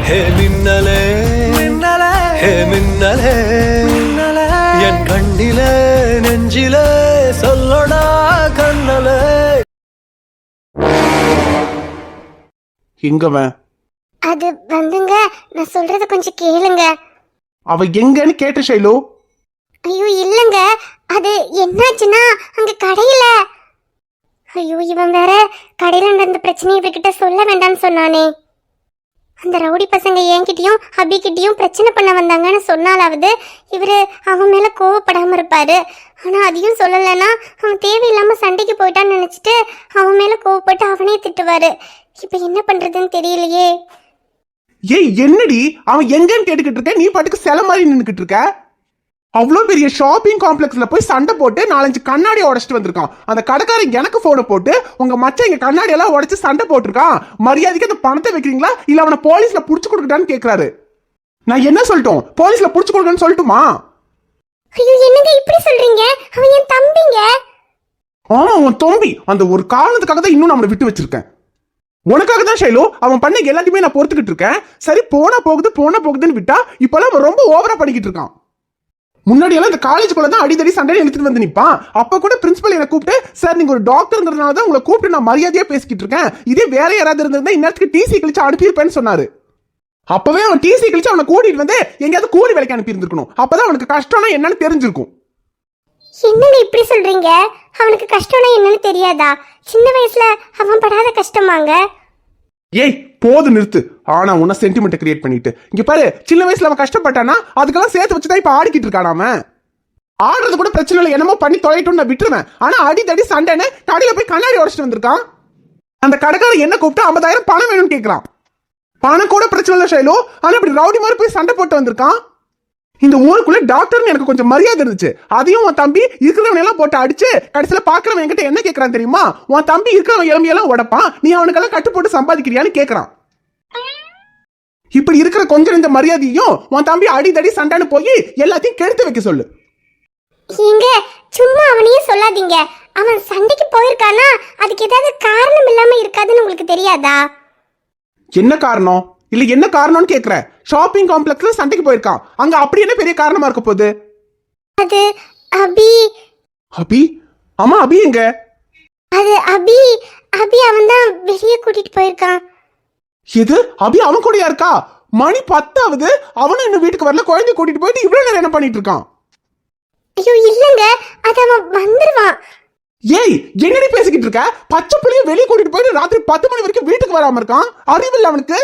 ஹே மின்னலே மின்னலே ஹே மின்னலே மின்னலே என் கண்ணிலே நெஞ்சிலே சொல்லடா கண்ணலே. எங்கவன்? அது வந்துங்க, நான் சொல்றத கொஞ்சம் கேளுங்க. அவ எங்கன்னு கேட்ட ஷைலு. ஐயோ இல்லங்க, அது என்னாச்சுன்னா அங்க கடையில. ஐயோ இவன் வேற கடையில நடந்த பிரச்சனையை இவர்கிட்ட சொல்ல வேண்டாம்னு சொன்னானே. அந்த ரவுடி பசங்க என்கிட்டயும் ஹபி கிட்டயும் பிரச்சனை பண்ண வந்தாங்கன்னு சொன்னாலாவது இவரு அவன் மேல கோவப்படாம இருப்பாரு. ஆனா அதையும் சொல்லலைன்னா அவன் தேவையில்லாம சண்டைக்கு போயிட்டான்னு நினைச்சிட்டு அவன் மேல கோவப்பட்டு அவனே திட்டுவாரு. இப்ப என்ன பண்றதுன்னு தெரியலையே. ஏய் என்னடி அவன் எங்கன்னு கேட்டுக்கிட்டு இருக்க, நீ பாட்டுக்கு சில மாதிரி நின்னுக்கிட்டு இருக்க. அவ்வளோ பெரிய ஷாப்பிங் காம்ப்ளெக்ஸ்ல போய் சண்டை போட்டு 4-5 கண்ணாடியை உடைச்சிட்டு வந்திருக்கான். அந்த கடைக்காரன் எனக்கு போனை போட்டு உங்க மச்சான் இங்க கண்ணாடி எல்லாம் உடைச்சு சண்டை போட்டிருக்கான், மரியாதைக்கு அந்த பணத்தை வைக்கிறீங்களா இல்ல அவனை போலீஸ்ல புடிச்சு கொடுக்கட்டான்னு கேக்குறாரு. நான் என்ன சொல்லட்டும், போலீஸ்ல புடிச்சு கொடுக்கன்னு சொல்லட்டுமா? ஐயோ என்னங்க இப்படி சொல்றீங்க, அவன் என் தம்பிங்க. ஆமா உன் தம்பி, அந்த ஒரு காரணத்துக்காக தான் இன்னும் நம்மளை விட்டு வச்சிருக்கேன். உனக்காக தான் ஷைலு, அவன் பண்ண எல்லாத்தையுமே நான் பொறுத்துக்கிட்டு இருக்கேன். சரி போனா போகுதுன்னு விட்டா இப்பெல்லாம் அவன் ரொம்ப ஓவரா பண்ணிக்கிட்டு இருக்கான். முன்னாடி எல்லாம் இந்த காலேஜுக்குள்ள தான் அடிதடி சண்டை எடுத்துட்டு வந்து நிப்பான். அப்ப கூட பிரின்சிபல் என்ன கூப்பிட்டு, சார் நீங்க ஒரு டாக்டர்ங்கிறதுனால தான் உங்களை கூப்பிட்டு நான் மரியாதையா பேசிக்கிட்டு இருக்கேன், இதே வேற யாராவது இருந்திருந்தா இந்நேரத்துக்கு டிசி கழிச்சு அனுப்பியிருப்பேன்னு சொன்னாரு. அப்பவே அவன் டிசி கழிச்சு அவனை கூட்டிட்டு வந்து எங்கேயாவது கூலி வேலைக்கு அனுப்பி இருந்திருக்கணும். அப்பதான் அவனுக்கு கஷ்டம்னா என்னன்னு தெரிஞ்சிருக்கும். என்னங்க இப்படி சொல்றீங்க, அவனுக்கு கஷ்டம்னா என்னன்னு தெரியாதா? சின்ன வயசுல அவன் படாத கஷ்டமாங்க. ஏய் போது நிறுத்து. ஆனா உன்ன சென்டிமெண்ட் கிரியேட் பண்ணிட்டு இங்க பாரு, சின்ன வயசுல அவன் கஷ்டப்பட்டானா அதுக்கெல்லாம் சேர்த்து வச்சுதான் இப்ப ஆடிக்கிட்டு இருக்கான். அவன் ஆடுறது கூட பிரச்சனை இல்லை, என்னமோ பண்ணி தொலைட்டும் நான் விட்டுருவேன். ஆனா அடிதடி சண்டைன்னு கடையில போய் கண்ணாடி உடைச்சிட்டு வந்திருக்கான். அந்த கடைக்காரன் என்ன கூப்பிட்டு 50,000 பணம் வேணும்னு கேட்கறான். பணம் கூட பிரச்சனை இல்லை ஷைலு, ஆனா இப்படி ரவுடி மாதிரி போய் சண்டை போட்டு வந்திருக்கான். இந்த ஊருக்குள்ள டாக்டர்னு எனக்கு கொஞ்சம் மரியாதை இருந்துச்சு, அதையும் உன் தம்பி இருக்கிறவன் எல்லாம் போட்டு அடிச்சு கடைசியில பாக்குறவன் என்கிட்ட என்ன கேட்கறான் தெரியுமா? உன் தம்பி இருக்கிறவன் இளமையெல்லாம் உடப்பான், நீ அவனுக்கெல்லாம் கட்டு போட்டு சம்பாதிக்கிறியான்னு கேட்கறான். இப்படி இருக்கிற கொஞ்சம் இந்த மரியாதையும் உன் தம்பி அடிதடி சண்டைன்னு போய் எல்லாத்தையும் கெடுத்து வைக்க சொல்லு. நீங்க சும்மா அவனையே சொல்லாதீங்க. அவன் சண்டைக்கு போயிருக்கானா அதுக்கு ஏதாவது காரணம் இல்லாம இருக்காதுன்னு உங்களுக்கு தெரியாதா? என்ன காரணம் இல்ல என்ன காரணம்னு கேக்குற? ஷாப்பிங் காம்ப்ளெக்ஸ்ல சண்டைக்கு போயிருக்கான், அங்க அப்படி என்ன பெரிய காரணமா இருக்க போகுது? அது அபி. அபி? ஆமா அபி எங்க? அது அபி அவன் தான் வெளியே கூட்டிட்டு போயிருக்கான். எது அபி அவன் கூடயா இருக்கா? மணி 10 ஆகுது, அவனும் இன்னும் வீட்டுக்கு வரல, குழந்தை கூட்டிட்டு போயிட்டு இவ்வளவு நேரம் என்ன பண்ணிட்டு இருக்கான்? ஐயோ இல்லங்க, அது அவன் வந்துருவான். ஏய் என்னடி பேசிக்கிட்டு இருக்க? பச்சை புள்ளைய வெளியே கூட்டிட்டு போயிட்டு ராத்திரி 10 மணி வரைக்கும் வீட்டுக்கு வராம இருக்கான், அறிவில்லை அவனுக்கு?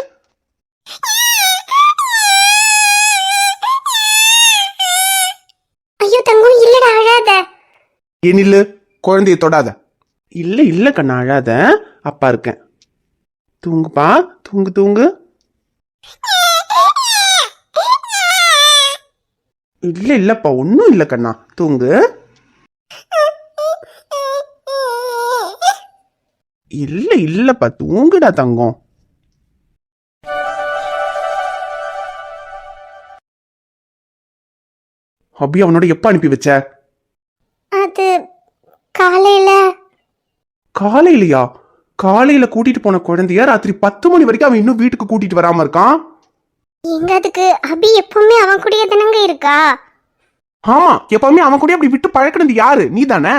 ஐயோ தங்கம் இல்லடா, அழாத. ஏனில்லு, குழந்தைய தொடாத. இல்ல இல்ல கண்ணா அழாத, அப்பா இருக்கேன். தூங்குப்பா, தூங்கு. இல்ல இல்லப்பா ஒன்னும் இல்ல கண்ணா, தூங்கு. இல்ல இல்லப்பா தூங்குடா தங்கம். அபி அவனோட எப்ப அனுப்பி வச்ச? அது காலையிலயா? காலையில கூட்டிட்டு போன குழந்தைய ராத்திரி 10 மணி வரைக்கும் அவன் இன்னும் வீட்டுக்கு கூட்டிட்டு வராம இருக்கான். எங்க அதுக்கு அபி எப்பவுமே அவன் கூடயே தானங்க இருக்கா? ஆமா எப்பவுமே அவன் கூட அப்படி விட்டு பழக்கினது யாரு? நீ தானே.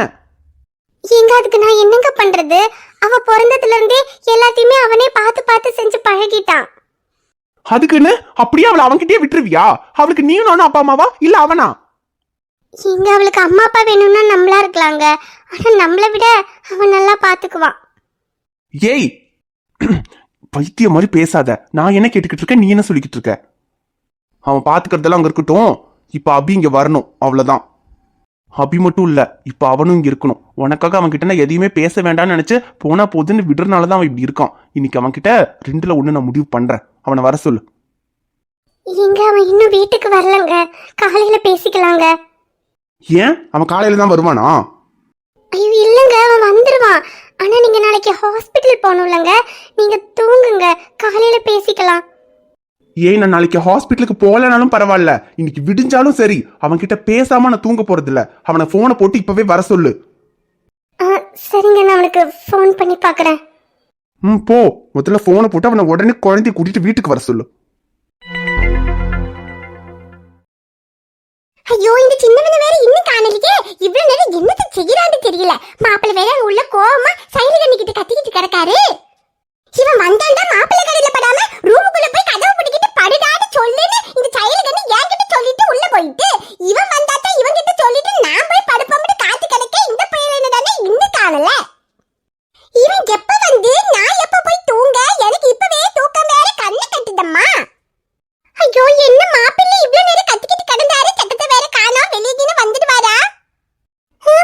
எங்க அதுக்கு நான் என்னங்க பண்றது? அவ பிறந்ததுல இருந்தே எல்லாத்தையுமே அவனே பார்த்து செஞ்சு பழகிட்டான். அதுக்குன்னு அப்படியே அவளை அவன்கிட்டயே விட்டுருவியா? அவளுக்கு நீயும் நானும் அப்பா அம்மாவா இல்ல அவனா? எங்க அவளுக்கு அம்மா அப்பா வேணும்னா நம்மளா இருக்கலாங்க, ஆனா நம்மளை விட அவன் நல்லா பாத்துக்குவான். ஏய் பைத்திய மாதிரி பேசாத. நான் என்ன கேட்டுக்கிட்டு இருக்கேன், நீ என்ன சொல்லிக்கிட்டு இருக்க? அவன் பாத்துக்கிறதெல்லாம் அங்க இருக்கட்டும், இப்ப அபி இங்க வரணும் அவ்வளவுதான். அபி மட்டும் இல்ல, இப்ப அவனும் இங்க இருக்கணும். உனக்காக அவன் கிட்ட நான் எதையுமே பேச வேண்டாம்னு நினைச்சு போனா போதுன்னு விடுறதுனாலதான் அவன் இப்படி இருக்கான். இன்னைக்கு அவன் கிட்ட 2ல 1 நான் முடிவு பண்றேன். அவனை வர சொல்லு. எங்க அவன் இன்னும் வீட்டுக்கு வரலங்க, காலையில பேசிக்கலாங்க. ஏன் அவன் காலையில தான் வருவானா? ஐயோ இல்லங்க, அவன் வந்துருவான். ஆனா நீங்க நாளைக்கு ஹாஸ்பிட்டல் போகணும்லங்க, நீங்க தூங்குங்க, காலையில பேசிக்கலாம். ஏன் நான் நாளைக்கு ஹாஸ்பிட்டலுக்கு போகலனாலும் பரவாயில்ல, இன்னைக்கு விடிஞ்சாலும் சரி அவன் கிட்ட பேசாம நான் தூங்க போறது இல்ல. அவனை போனை போட்டு இப்பவே வர சொல்லு. சரிங்க, நான் அவனுக்கு ஃபோன் பண்ணி பாக்குறேன். போ, முதல்ல போனை போட்டு அவனை உடனே குழந்தைய கூட்டிட்டு வீட்டுக்கு வர சொல்லு. ஐயோ இந்த சின்னவன வேற இன்னும் காணலையே. இவ்வளவு நேரம் என்னது செய்யறான்னு தெரியல. மாப்பிள்ளை வேற உள்ள கோவமா சைடு கண்ணிக்கிட்டு கத்திக்கிட்டு கிடக்காரு. இவன் வந்தாண்டா மாப்பிள்ளை கடையில படாம ரூமுக்குள்ள போய் கதவு பிடிக்கிட்டு படுடான்னு சொல்லுன்னு இந்த சைடு கண்ணி என்கிட்ட சொல்லிட்டு உள்ள போயிட்டு, இவன் வந்தாட்டா இவன் கிட்ட சொல்லிட்டு நான் போய் படுப்போம்னு காத்து கிடக்க இந்த பையன் தானே இன்னும் காணல. இவன் எப்ப வந்து நான் எப்ப போய் தூங்க? எனக்கு இப்பவே தூக்கம் வேற கண்ணை கட்டுதம்மா. ஐயோ என்ன மாப்பிள்ளை இவ்வளவு நேரம் கத்திக்கிட்டு கிடந்தாரு, சட்டத்தை வேற காணோம், வெளியே வந்துடுவாரா?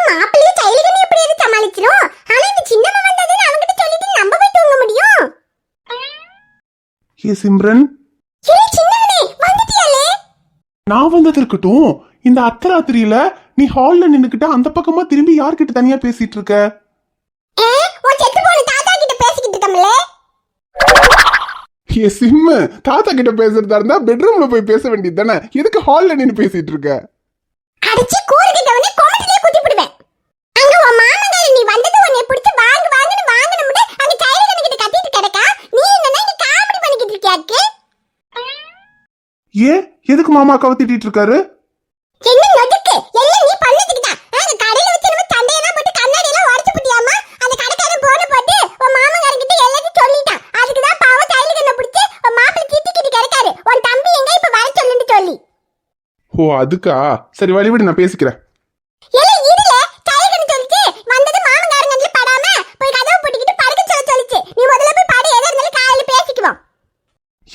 மாப்பிள்ளைய சைல்கனி எப்படியாவது சமாளிச்சிரும். ஆனா இந்த சின்னவன் வந்ததுன்னு அவங்கிட்ட சொல்லிட்டு நம்ம போய் தூங்க முடியும்? ஏ சிம்ரன், சின்னவனே வந்துட்டியாலே? நான் வந்தது இருக்கட்டும், இந்த அர்த்தராத்திரியில நீ ஹால்ல நின்னுக்கிட்ட அந்த பக்கமா திரும்பி யார்கிட்ட தனியா பேசிட்டு இருக்க? உன் செத்து போன தாத்தா கிட்ட பேசிக்கிட்டு இருக்கமலே. ஏ சிம்மு, தாத்தா கிட்ட பேசுறதா இருந்தா பெட்ரூம்ல போய் பேச வேண்டியது தானே, எதுக்கு ஹால்ல நின்னு பேசிட்டு இருக்க? அடிச்சு கூறு கிட்டவனே கோமட்டிலே குத்தி போடுவேன். அங்க உன் மாமனார நீ வந்தது உன்னை பிடிச்சு வாங்குன்னு வாங்கணும்னு அங்க சைல்கனி கிட்ட கத்திட்டு கிடக்கா. நீ என்னன்னா இங்க காமெடி பண்ணிக்கிட்டு இருக்கியாக்கு? ஏ எதுக்கு மாமா அக்காவை திட்டிட்டு இருக்காரு? என்ன நொதுக்கு எல்லாம் நீ பண்ணதுக்கு தான். அந்த கடையில வச்சு நம்ம சண்டையெல்லாம் போட்டு கண்ணாடி எல்லாம் உடைச்சு போட்டியாமா? அந்த கடைக்காரன் போன போட்டு உன் மாமனார் கிட்ட எல்லாத்தையும் சொல்லிட்டான். அதுக்கு தான் பாவம் சைல்கனை பிடிச்சு உன் மாப்பிள்ளை திட்டிக்கிட்டு கிடக்காரு. உன் தம்பி எங்க இப்ப வர சொல்லுன்னு சொல்லி. ஓ அதுக்கா, சரி வழிவிடு, நான் பேசிக்கிறேன். எல்லாம் இதுல சைல்கனை சொல்லிச்சு வந்தது மாமனாரங்கள்ல படாம போய் கதவு போட்டுக்கிட்டு படுக்க சொல்லிச்சு. நீ முதல்ல போய் படு, எதா இருந்தாலும் காலையில பேசிக்குவோம்.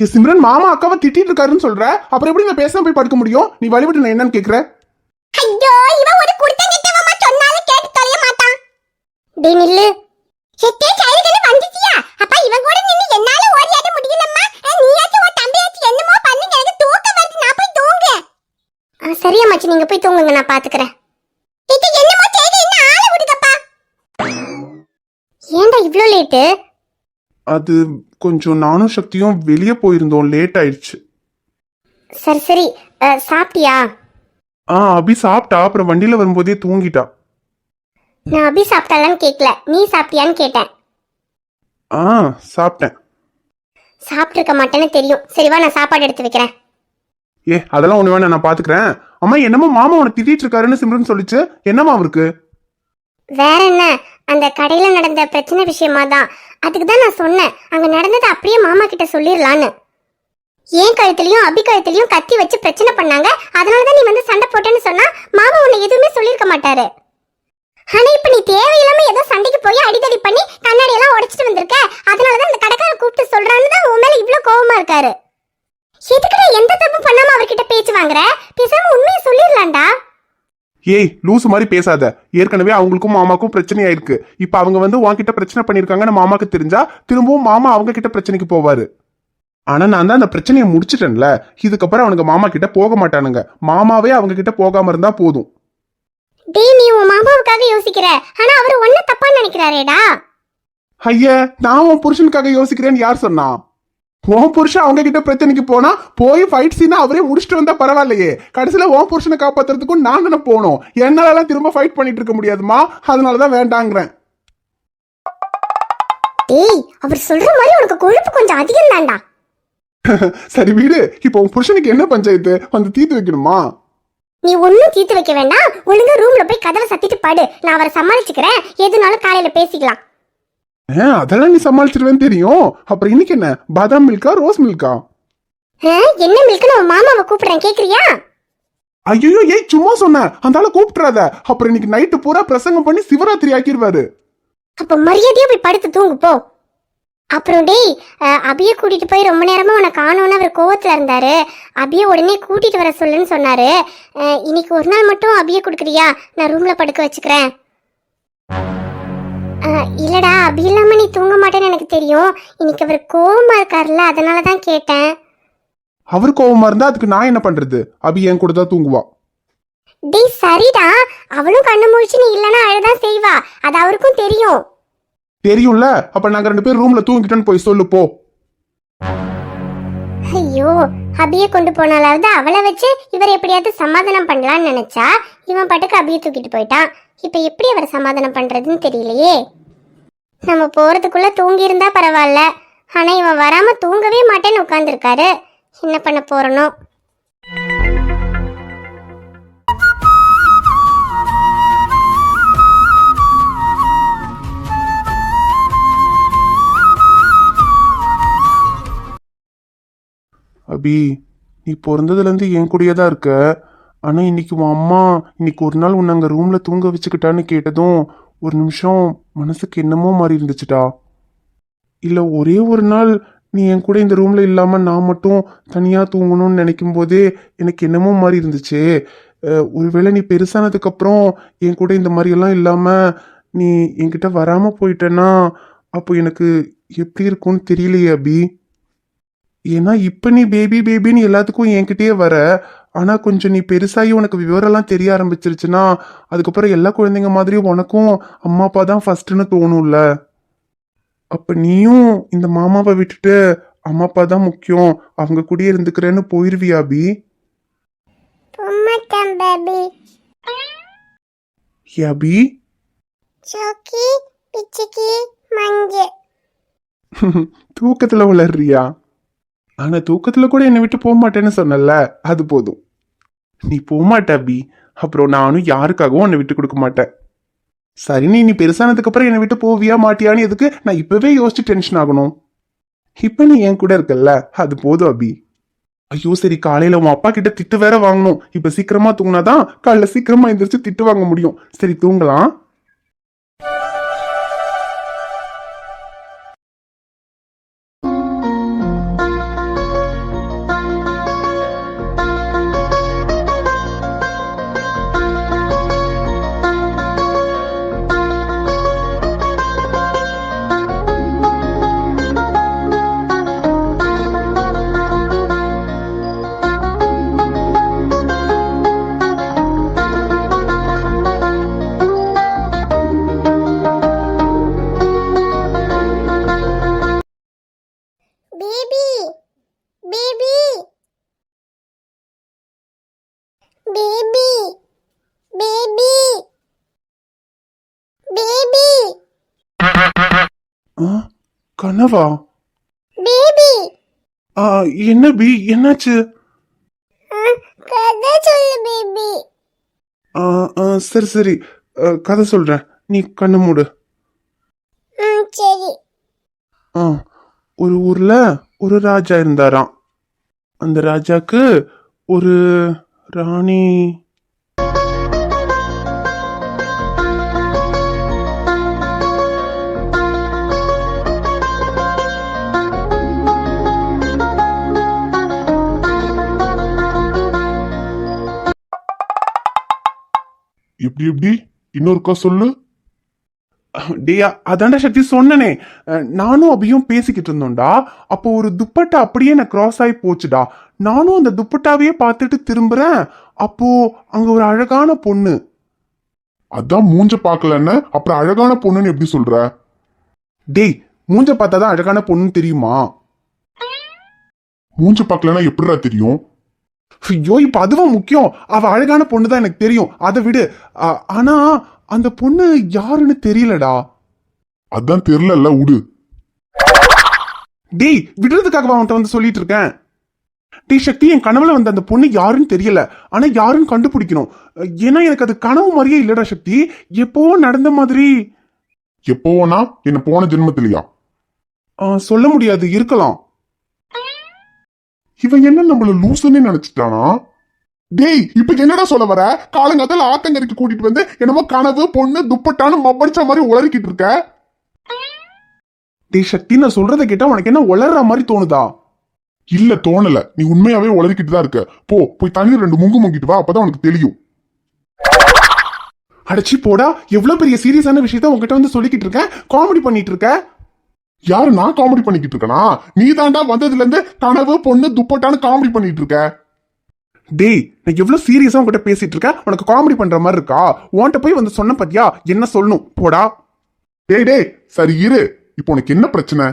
ஏ சிம்ரன், மாமா அக்காவை திட்டிட்டு இருக்காருன்னு சொல்ற, அப்புறம் எப்படி நான் பேசாம போய் படுக்க முடியும்? நீ வழிவிடு, நான் என்னன்னு கேக்குறேன். ஐயோ இவன் ஒரு குடுத்தங்கட்டவமா சொன்னாலும் கேட்டு தொலைய மாட்டான். டேய் நில்லு. செத்தே சைல்கனை வந்துட்டியா? அப்பா இவன் கூட நின்னு என்னால ஓடியாட முடியலம்மா. நீயாச்சும் உன் தம்பியாச்சும் என்னமோ பண்ணுங்க, எனக்கு தூக்கம் வருது, நான் போய் தூங்க. சரியா மச்சி, நீங்க போய் தூங்குங்க, நான் பாத்துக்கறேன். இது என்னமோ செய்து என்ன ஆள விடுங்கப்பா. ஏன்டா இவ்ளோ லேட்? அது கொஞ்சம் நானும் சக்தியும் வெளியே போயிருந்தோம், லேட் ஆயிடுச்சு. சரி சரி, சாப்பிட்டியா? அபி சாப்பிட்டா, அப்புறம் வண்டியில வரும்போதே தூங்கிட்டா. நான் அபி சாப்பிட்டாலான்னு கேட்கல, நீ சாப்பிட்டியான்னு கேட்டேன். சாப்பிட்டேன். சாப்பிட்டுருக்க மாட்டேன்னு தெரியும். சரி வா, நான் சாப்பாடு எடுத்து வைக்கிறேன். ஏ அதெல்லாம் ஒண்ணு வேணா, நான் பாத்துக்கிறேன். அம்மா என்னமோ மாமா உனக்கு திட்டிட்டு இருக்காருன்னு சிம்ரன் சொல்லிச்சு, என்னமா அவருக்கு? வேற என்ன, அந்த கடையில நடந்த பிரச்சனை விஷயமா தான். அதுக்கு தான் நான் சொன்னேன், அங்க நடந்ததை அப்படியே மாமா கிட்ட சொல்லிடலான்னு. ஏன் கழுத்துலயும் அபி கழுத்துலயும் கத்தி வச்சு பிரச்சனை பண்ணாங்க, அதனாலதான் நீ வந்து சண்டை போட்டேன்னு சொன்னா மாமா உன்னை எதுவுமே சொல்லிருக்க மாட்டாரு. ஆனா இப்ப நீ தேவையில்லாம ஏதோ சண்டைக்கு போய் அடிதடி பண்ணி கண்ணாடி எல்லாம் உடைச்சிட்டு வந்திருக்க, அதனாலதான் இந்த கடைக்காரர் கூப்பிட்டு சொல்றான்னு தான் உன் மேல இவ்ளோ கோவமா இருக்காரு. எதுக்குடா எந்த தப்பு பண்ணாம அவர்கிட்ட பேச்சு வாங்குற? பேசாம உண்மையை சொல்லிடலாம்டா. ஏய் லூசு மாதிரி பேசாத, ஏற்கனவே அவங்களுக்கும் மாமாக்கும் பிரச்சனை ஆயிருக்கு. இப்ப அவங்க வந்து உன்கிட்ட பிரச்சனை பண்ணிருக்காங்கன்னு மாமாக்கு தெரிஞ்சா திரும்பவும் மாமா அவங்க கிட்ட பிரச்சனைக்கு போவாரு. ஆனா நான் தான் அந்த பிரச்சனையை முடிச்சிட்டேன்ல, இதுக்கப்புறம் அவனுங்க மாமா கிட்ட போக மாட்டானுங்க. மாமாவே அவங்க கிட்ட போகாம இருந்தா போதும். டேய் நீ உன் மாமாவுக்காக யோசிக்கிற, ஆனா அவர் ஒன்ன தப்பா நினைக்கிறாரேடா. ஐயா, நான் உன் புருஷனுக்காக யோசிக்கிறேன்னு யார் சொன்னா? உன் புருஷன் அவங்க கிட்ட பிரச்சனைக்கு போனா போய் ஃபைட் சீனா அவரே முடிச்சுட்டு வந்தா பரவாயில்லையே. கடைசியில உன் புருஷனை காப்பாத்துறதுக்கும் நான் தானே போனோம். என்னாலலாம் திரும்ப ஃபைட் பண்ணிட்டு இருக்க முடியாதுமா, அதனாலதான் வேண்டாங்கிறேன். டேய் அவர் சொல்ற மாதிரி உனக்கு கொழுப்பு கொஞ்சம் அதிகம் தான்டா. சரி வீடு, இப்போ உன் புருஷனுக்கு என்ன பஞ்சாயத்து வந்து தீர்த்து வைக்கணுமா? நீ ஒன்னும் தீர்த்து வைக்க வேண்டாம், ஒழுங்கா ரூம்ல போய் கதவை சத்திட்டு படு, நான் அவரை சமாளிச்சுக்கிறேன். எதுனாலும் காலையில பேசிக்கலாம். அதெல்லாம் நீ சமாளிச்சிருவேன்னு தெரியும். அப்புறம் இன்னைக்கு என்ன, பாதாம் மில்கா ரோஸ் மில்கா? என்ன மில்க்னு உன் மாமாவை கூப்பிடுறேன், கேக்குறியா? ஐயோ ஏய் சும்மா சொன்ன, அந்த ஆளை கூப்பிட்டுறாத. அப்புறம் இன்னைக்கு நைட்டு பூரா பிரசங்கம் பண்ணி சிவராத்திரி ஆக்கிடுவாரு. அப்ப மரியாதையா போய் படுத்து தூங்கு போ. அப்புறம் டேய், அபிய கூட்டிட்டு போய் ரொம்ப நேரமா உனக்கு காணோன்னு அவர் கோவத்துல இருந்தாரு. அபிய உடனே கூட்டிட்டு வர சொல்லுன்னு சொன்னாரு. இன்னைக்கு ஒரு நாள் மட்டும் அபிய கொடுக்குறியா? நான் ரூம்ல படுக்க வச்சுக்கிறேன். இல்லடா, அபி இல்லாம நீ தூங்க மாட்டேன்னு எனக்கு தெரியும். இன்னைக்கு அவர் கோவமா இருக்காருல்ல, அதனாலதான் கேட்டேன். அவர் கோவமா இருந்தா அதுக்கு நான் என்ன பண்றது? அபி என் கூட தான் தூங்குவா. டேய் சரிடா, அவளும் கண்ணு முழிச்சு நீ இல்லனா அழதான் செய்வா, அது அவருக்கும் தெரியும். தெரியும்ல, அப்ப நாங்க 2 பேரும் ரூம்ல தூங்கிட்டோன்னு போய் சொல்லு போ. ஐயோ, அபிய கொண்டு போனாலாவது அவளை வச்சு இவர் எப்படியாவது சமாதானம் பண்ணலான்னு நினைச்சா இவன் பாட்டுக்கு அபிய தூக்கிட்டு போயிட்டான். இப்ப எப்படி அவரை சமாதானம் பண்றதுன்னு தெரியலையே. நம்ம போறதுக்குள்ள தூங்கி இருந்தா பரவாயில்ல, ஆனா இவன் வராம தூங்கவே மாட்டேன்னு உட்கார்ந்துருக்காரு. என்ன பண்ண போறனோ? அபி, நீ பிறந்ததுலேருந்து என் கூடயே தான் இருக்க. ஆனால் இன்னைக்கு உன் அம்மா இன்னைக்கு ஒரு நாள் உன்னை அங்கே ரூமில் தூங்க வச்சுக்கிட்டான்னு கேட்டதும் ஒரு நிமிஷம் மனசுக்கு என்னமோ மாதிரி இருந்துச்சுடா. இல்லை ஒரே ஒரு நாள் நீ என் கூட இந்த ரூமில் இல்லாமல் நான் மட்டும் தனியாக தூங்கணும்னு நினைக்கும் போதே எனக்கு என்னமோ மாதிரி இருந்துச்சு. ஒருவேளை நீ பெருசானதுக்கப்புறம் என் கூட இந்த மாதிரியெல்லாம் இல்லாமல் நீ என்கிட்ட வராமல் போயிட்டேன்னா அப்போ எனக்கு எப்படி இருக்கும்னு தெரியலையே அபி. ஏன்னா இப்போ நீ பேபி பேபின்னு எல்லாத்துக்கும் என்கிட்டயே வர. ஆனால் கொஞ்சம் நீ பெருசாகி உனக்கு விவரம்லாம் தெரிய ஆரம்பிச்சிருச்சுன்னா அதுக்கப்புறம் எல்லா குழந்தைங்க மாதிரியும் உனக்கும் அம்மா அப்பா தான் ஃபர்ஸ்ட்னு தோணும்ல. அப்போ நீயும் இந்த மாமாவை விட்டுட்டு அம்மா அப்பா தான் முக்கியம் அவங்க கூடயே இருந்துக்கிறேன்னு போயிருவியா அபி? பொம்மட்டம் பேபி. ஏ அபி? சோக்கி பிச்சுக்கி மஞ்சு. தூக்கத்தில் வளர்றியா? ஆனால் தூக்கத்தில் கூட என்னை விட்டு போக மாட்டேன்னு சொன்னல, அது போதும். நீ போகமாட்ட அபி, அப்புறம் நானும் யாருக்காகவும் உன்னை விட்டு கொடுக்க மாட்டேன். சரி நீ பெருசானதுக்கு அப்புறம் என்னை விட்டு போவியா மாட்டியான்னு எதுக்கு நான் இப்பவே யோசிச்சு டென்ஷன் ஆகணும்? இப்ப நீ என் கூட இருக்கல்ல, அது போதும் அபி. ஐயோ சரி, காலையில உன் அப்பா கிட்ட திட்டு வேற வாங்கணும். இப்ப சீக்கிரமா தூங்கினாதான் காலைல சீக்கிரமா எந்திரிச்சு திட்டு வாங்க முடியும். சரி தூங்கலாம். Baby baby baby baby baby கனவா? பேபி. என்ன பி, என்னாச்சு? கதை சொல்லு பேபி. சரி சரி, கதை சொல்றேன், நீ கண்ணு மூடு. சரி. ஒரு ஊர்ல ஒரு ராஜா இருந்தாராம். அந்த ராஜாக்கு ஒரு ராணி. எப்படி எப்படி இன்னொருக்கா சொல்லு. டேயா அதான்டா சக்தி சொன்னனே, நானும் அபியும் பேசிக்கிட்டு இருந்தோம்டா. அப்போ ஒரு துப்பட்டா அப்படியே நான் கிராஸ் ஆகி போச்சுடா. நானும் அந்த துப்பட்டாவையே பார்த்துட்டு திரும்புறேன். அப்போ அங்க ஒரு அழகான பொண்ணு. அதான் மூஞ்ச பாக்கலன்னு அப்புறம் அழகான பொண்ணுன்னு எப்படி சொல்ற? டேய் மூஞ்ச பார்த்தாதான் அழகான பொண்ணுன்னு தெரியுமா? மூஞ்ச பாக்கலன்னா எப்படிடா தெரியும்? ஐயோ இப்ப அதுவும் முக்கியம். அவ அழகான பொண்ணு தான் எனக்கு தெரியும், அதை விடு. ஆனா அந்த பொண்ணு யாருன்னு தெரியலடா. அதான் தெரியல விடு. டேய் விடுறதுக்காக அவன்கிட்ட வந்து சொல்லிட்டு இருக்கேன். டேய் சக்தி, என் கனவுல வந்த அந்த பொண்ணு யாருன்னு தெரியல, ஆனா யாருன்னு கண்டுபிடிக்கணும். ஏன்னா எனக்கு அது கனவு மாதிரியே இல்லடா சக்தி, எப்போ நடந்த மாதிரி. எப்போனா என்ன போன ஜென்மத்திலயா? சொல்ல முடியாது, இருக்கலாம். இவன் என்ன நம்மள லூசுன்னு நினைச்சிட்டானா? டேய் இப்ப என்னடா சொல்ல வர? காலங்காத்தால ஆத்தங்கரைக்கு கூட்டிட்டு வந்து என்னமோ கனவு பொண்ணு துப்பட்டான்னு மப்படிச்ச மாதிரி உளறிக்கிட்டு இருக்க. டேய் சக்தி, நான் சொல்றதை கேட்டா உனக்கு என்ன உளற மாதிரி தோணுதா? இல்ல தோணல, நீ உண்மையாவே உளறிக்கிட்டு தான் இருக்க. போய் தண்ணி 2 முங்கு முங்கிட்டு வா, அப்பதான் உனக்கு தெரியும். அடைச்சி போடா, எவ்வளவு பெரிய சீரியஸான விஷயத்த உங்ககிட்ட வந்து சொல்லிக்கிட்டு இருக்கேன், காமெடி பண்ணிட்டு இருக்க. யாரு நான் காமெடி பண்ணிக்கிட்டு இருக்கனா? நீ தாண்டா வந்ததுல இருந்து கனவு பொண்ணு துப்பட்டான்னு காமெடி பண்ணிட்டு இருக்க. டேய் நான் எவ்வளவு சீரியஸா உங்ககிட்ட பேசிட்டு இருக்கேன், உனக்கு காமெடி பண்ற மாதிரி இருக்கா? உன்கிட்ட போய் வந்து சொன்ன பத்தியா என்ன சொல்லணும், போடா. டேய் சரி இரு, இப்போ உனக்கு என்ன பிரச்சனை?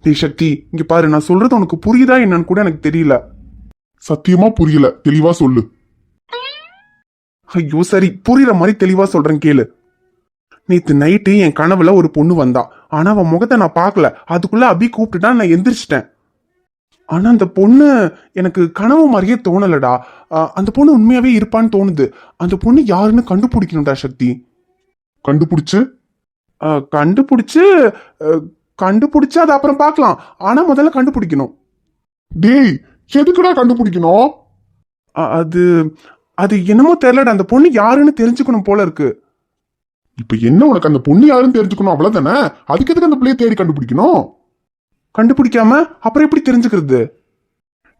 டேய் சக்தி, இங்க பாரு, நான் சொல்றது உனக்கு புரியுதா என்னன்னு கூட எனக்கு தெரியல. சத்தியமா புரியல, தெளிவா சொல்லு. ஐயோ சரி, புரியுற மாதிரி தெளிவா சொல்றேன் கேளு. நேத்து நைட்டு என் கனவுல ஒரு பொண்ணு வந்தா. ஆனா அவன் முகத்தை நான் பார்க்கல. அதுக்குள்ள அபி கூப்பிட்டுட்டா, நான் எந்திரிச்சிட்டேன். ஆனா அந்த பொண்ணு எனக்கு கனவு மாதிரியே தோணலடா. அந்த பொண்ணு உண்மையாவே இருப்பான்னு தோணுது. அந்த பொண்ணு யாருன்னு கண்டுபிடிக்கணும்டா சக்தி. கண்டுபிடிச்சு கண்டுபிடிச்சு அது அப்புறம் பார்க்கலாம். ஆனா முதல்ல கண்டுபிடிக்கணும். டேய் எதுக்குடா கண்டுபிடிக்கணும்? அது அது என்னமோ தெரியலடா, அந்த பொண்ணு யாருன்னு தெரிஞ்சுக்கணும் போல இருக்கு. இப்ப என்ன உனக்கு அந்த பொண்ணு யாருன்னு தெரிஞ்சுக்கணும் அவ்வளவுதானே? அதுக்கு எதுக்கு அந்த பிள்ளைய தேடி கண்டுபிடிக்கணும்? கண்டுபிடிக்காம அப்புறம் எப்படி தெரிஞ்சுக்கிறது?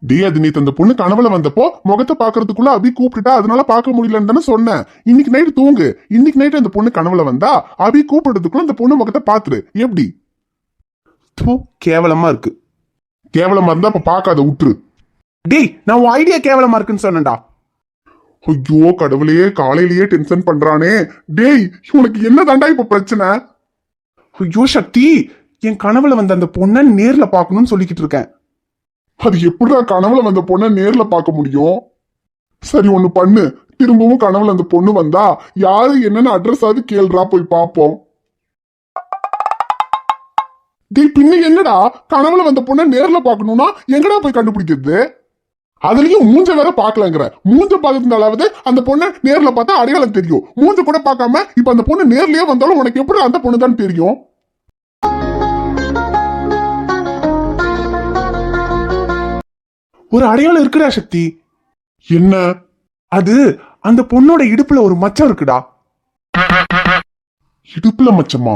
டேய் அது நேத்து அந்த பொண்ணு கனவுல வந்தப்போ முகத்தை பாக்குறதுக்குள்ள அபி கூப்பிட்டுட்டா, அதனால பார்க்க முடியலன்னு தானே சொன்னேன். இன்னைக்கு நைட்டு தூங்கு, இன்னைக்கு நைட்டு அந்த பொண்ணு கனவுல வந்தா அபி கூப்பிடுறதுக்குள்ள அந்த பொண்ணு முகத்தை பாத்துரு. எப்படி? கேவலமா இருக்கு. கேவலமா இருந்தா அப்ப பாக்காத விட்டுரு. டேய் நான் உன் ஐடியா கேவலமா இருக்குன்னு சொன்னேன்டா. ஐயோ கடவுளையே, காலையிலேயே டென்ஷன் பண்றானே. டேய் உனக்கு என்ன தாண்டா இப்ப பிரச்சனை? ஐயோ சக்தி, என் கனவுல வந்த அந்த பொண்ணை நேர்ல பார்க்கணும்னு சொல்லிக்கிட்டு இருக்கேன். அது எப்படிடா கனவுல வந்த பொண்ணை நேர்ல பார்க்க முடியும்? சரி ஒண்ணு பண்ணு, திரும்பவும் கனவுல அந்த பொண்ணு வந்தா யாரு என்னன்னு அட்ரஸ் ஆகுது கேள்றா, போய் பாப்போம். டேய் பின்ன என்னடா, கனவுல வந்த பொண்ணை நேர்ல பார்க்கணும்னா எங்கடா போய் கண்டுபிடிக்கிறது? அதுலயும் மூஞ்ச வேற பாக்கலங்கிற. மூஞ்ச பார்த்திருந்தாலாவது அந்த பொண்ணை நேர்ல பார்த்தா அடையாளம் தெரியும். மூஞ்ச கூட பார்க்காம இப்ப அந்த பொண்ணு நேர்லயே வந்தாலும் உனக்கு எப்படி அந்த பொண்ணு தான் தெரியும்? ஒரு அடையாளம் இருக்குடா சக்தி. என்ன அது? அந்த பொண்ணோட இடுப்புல ஒரு மச்சம் இருக்குடா. இடுப்புல மச்சமா?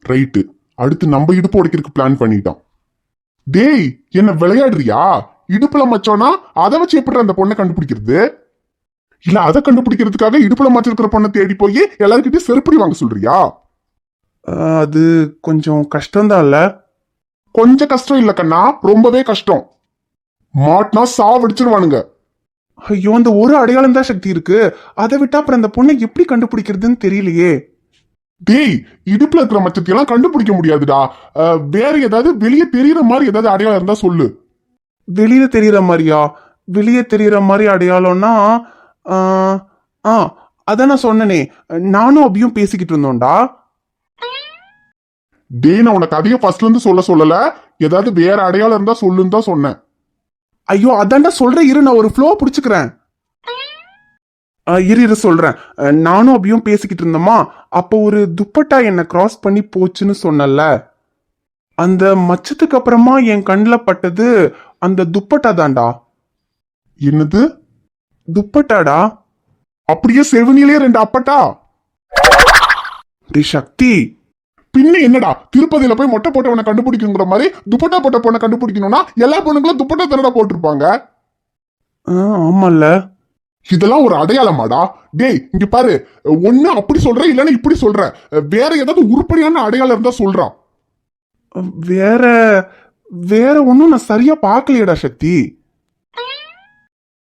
ரைட்டு, அடுத்து நம்ம இடுப்பு உடைக்கிறதுக்கு பிளான் பண்ணிட்டோம். டேய் என்ன விளையாடுறியா? இடுப்புல மச்சோனா அதை வச்சு எப்படி அந்த பொண்ணை கண்டுபிடிக்கிறது? இல்ல அதை கண்டுபிடிக்கிறதுக்காக இடுப்புல மச்சம் இருக்கிற பொண்ணை தேடி போய் எல்லாருக்கிட்டையும் செருப்படி வாங்க சொல்றியா? அது கொஞ்சம் கஷ்டம்தான் இல்ல? கொஞ்சம் கஷ்டம் இல்ல கண்ணா, ரொம்பவே கஷ்டம். மாட்டினா சாவடிச்சிருவானுங்க. ஐயோ, அந்த ஒரு அடையாளம் தான் சக்தி இருக்கு. அதை விட்டா அப்புறம் அந்த பொண்ணை எப்படி கண்டுபிடிக்கிறதுன்னு தெரியலையே. டேய் இடுப்புல இருக்கிற மச்சத்தையெல்லாம் கண்டுபிடிக்க முடியாதுடா. வேற ஏதாவது வெளியே தெரியற மாதிரி ஏதாவது அடையாளம் இருந்தா சொல்லு. வெளியே தெரியற மாதிரியா? வெளியே தெரியற மாதிரி அடையாளம்னா அதான் நான் சொன்னனே, நானும் அபியும் பேசிக்கிட்டு இருந்தோம்டா. டேய் நான் உனக்கு அதையும் ஃபர்ஸ்ட்ல இருந்து சொல்லல, ஏதாவது வேற அடையாளம் இருந்தா சொல்லுன்னு தான் சொன்னேன். ஐயோ அதான்டா சொல்றேன், இரு நான் ஒரு ஃப்ளோ பிடிச்சுக்கிறேன். இரு சொல்றேன். நானும் அபியும் பேசிக்கிட்டு இருந்தோமா, அப்போ ஒரு துப்பட்டா என்ன கிராஸ் பண்ணி போச்சுன்னு சொன்னல. அந்த மச்சத்துக்கு அப்புறமா என் கண்ணில் பட்டது அந்த துப்பட்டா தான்டா. என்னது துப்பட்டாடா? அப்படியே செவனிலே 2 அப்பட்டா? டி சக்தி, பின்ன என்னடா திருப்பதியில போய் மொட்டை போட்டவனை கண்டுபிடிக்கணுங்கிற மாதிரி துப்பட்டா போட்ட பொண்ணை கண்டுபிடிக்கணும்னா எல்லா பொண்ணுங்களும் துப்பட்டா தரடா போட்டிருப்பாங்க. ஆமால, இதெல்லாம் ஒரு அடையாளமாடா? டேய் இங்க பாரு, ஒண்ணு அப்படி சொல்ற இல்லன்னா இப்படி சொல்ற. வேற ஏதாவது உருப்படியான அடையாளம் இருந்தா சொல்றான். வேற வேற ஒன்னும் நான் சரியா பார்க்கலையடா சக்தி.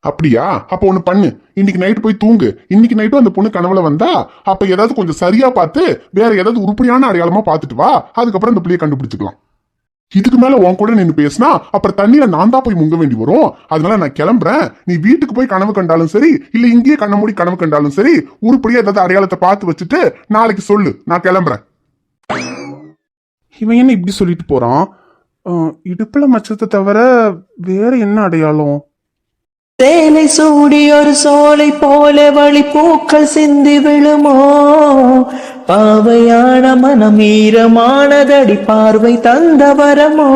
அப்படியா? அப்ப ஒண்ணு பண்ணு, இன்னைக்கு நைட்டு போய் தூங்கு. இன்னைக்கு நைட்டும் அந்த பொண்ணு கனவுல வந்தா அப்ப ஏதாவது கொஞ்சம் சரியா பார்த்து வேற ஏதாவது உருப்படியான அடையாளமா பார்த்துட்டு வா, அதுக்கப்புறம் அந்த பிள்ளைய கண்டுபிடிச்சுக்கலாம். இதுக்கு மேல உன் கூட நின்று பேசினா அப்புறம் தண்ணியில நான் தான் போய் முங்க வேண்டி வரும். அதனால நான் கிளம்புறேன். நீ வீட்டுக்கு போய் கனவு கண்டாலும் சரி, இல்ல இங்கேயே கண்ண மூடி கனவு கண்டாலும் சரி, உருப்படியா ஏதாவது அடையாளத்தை பார்த்து வச்சுட்டு நாளைக்கு சொல்லு, நான் கிளம்புறேன். இவன் என்ன இப்படி சொல்லிட்டு போறான்? இடுப்புல மச்சத்தை தவிர வேற என்ன அடையாளம்? சேலை சூடி ஒரு சோலை போல வழி பூக்கள் சிந்தி விழுமோ, பாவையான மனம் ஈரமானதடி பார்வை தந்த வரமோ,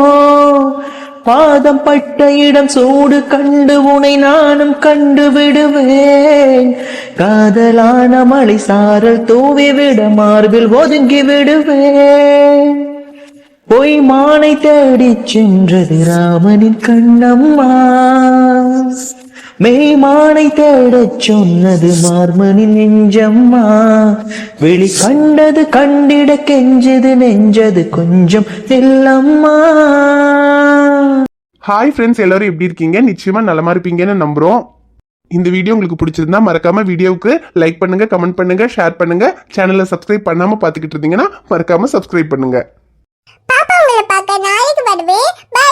பாதம் பட்ட இடம் சூடு கண்டு உனை நானும் கண்டு விடுவேன், காதலான மழை சாரல் தூவி விட மார்பில் ஒதுங்கி விடுவேன், பொய் மானை தேடி சென்றது ராமனின் கண்ணம்மா, மெய்மானை தேடச் சொன்னது மார்மனின் நெஞ்சம்மா, வெளி கண்டது கண்டிட கெஞ்சது நெஞ்சது கொஞ்சம் இல்லம்மா. ஹாய் ஃப்ரெண்ட்ஸ், எல்லாரும் எப்படி இருக்கீங்க? நிச்சயமா நலமா இருப்பீங்கன்னு நம்புறோம். இந்த வீடியோ உங்களுக்கு பிடிச்சிருந்தா மறக்காம வீடியோவுக்கு லைக் பண்ணுங்க, கமெண்ட் பண்ணுங்க, ஷேர் பண்ணுங்க. சேனலை சப்ஸ்கிரைப் பண்ணாம பாத்துக்கிட்டு இருந்தீங்கன்னா மறக்காம சப்ஸ்கிரைப் பண்ணுங்க. பாப்பா உங்களை பார்க்க நாளைக்கு வருவேன். பை.